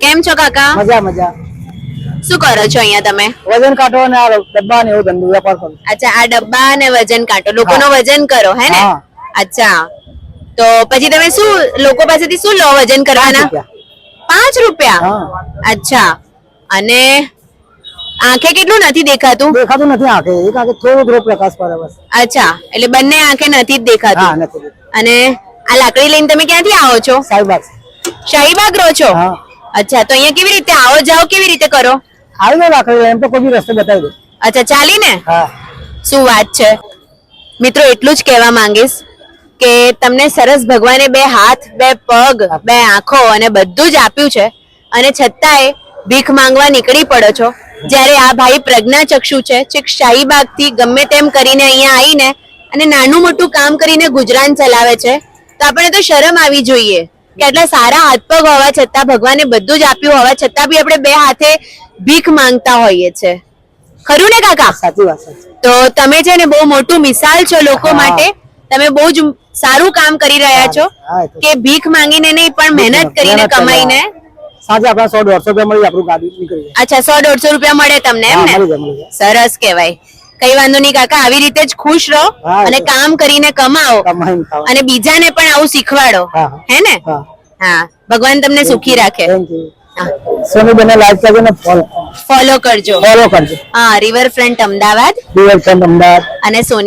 કેમ છો કાકા? મજા મજા. શું કરો છો અહીંયા તમે? વજન કાટો અને આ ડબ્બા ને એવું ધંધો વેપાર કરું. અચ્છા, આ ડબ્બા અને વજન કાંટો, લોકોનો વજન કરો હે ને? અચ્છા, તો પછી તમે શું લોકો પાસેથી શું લો વજન કરવાના? 5 રૂપિયા. અચ્છા, અને આંખે કેટલું નથી દેખાતું? દેખાતું નથી આંખે, એક આંખે થોડો પ્રકાશ પડે બસ. અચ્છા, એટલે બંને આંખે નથી જ દેખાતું. હા, નથી. અને આ લાકડી લઈને તમે ક્યાંથી આવો છો? શાહીબાગ. શાહીબાગ રહો છો? અચ્છા, તો અહીંયા કેવી રીતે આવો જાઓ, કેવી રીતે કરો? આવી ગયો લાકડી એમ તો કોઈ રસ્તો બતાવી દે. અચ્છા, ચાલીને? હા. શું વાત છે મિત્રો, એટલું જ કહેવા માંગીશ કે તમને સરસ ભગવાને 2 હાથ, 2 પગ, 2 આંખો અને બધું જ આપ્યું છે, અને છતાંય ભીખ માંગવા નીકળી પડો છો. જ્યારે આ ભાઈ પ્રજ્ઞાચક્ષુ છે, છેક શાહીબાગ થી ગમે તેમ કરીને અહીંયા આવીને અને નાનું મોટું કામ કરીને ગુજરાન ચલાવે છે, તો આપણે તો શરમ આવી જોઈએ કે આટલા સારા હાથ પગ હોવા છતાં, ભગવાને બધું જ આપ્યું હોવા છતાં બી આપણે 2 હાથે ભીખ માંગતા હોઈએ છે. ખરું ને કાકા? સાચી વાત છે. તો તમે છે ને બહુ મોટું મિસાલ છો લોકો માટે. તમે બહુ જ સારું કામ કરી રહ્યા છો કે ભીખ માંગીને નહીં પણ મહેનત કરીને કમાઈને. સાંજે આપણા 100-150 રૂપિયા મળી આપણું ગાડી નીકળી જાય. અચ્છા, 100-150 રૂપિયા મળે તમને એમ ને? સરસ કહેવાય. કઈ વાંધો નહીં કાકા, આવી રીતે જ ખુશ રહો અને કામ કરીને કમાઓ અને બીજાને પણ આવું શીખવાડો, હે ને? હા, ભગવાન તમને સુખી રાખે. સોનીબેનને લાઈક કરજો ને ફોલો કરજો. ફોલો કરજો. હા, રિવરફ્રન્ટ અમદાવાદ અને સોની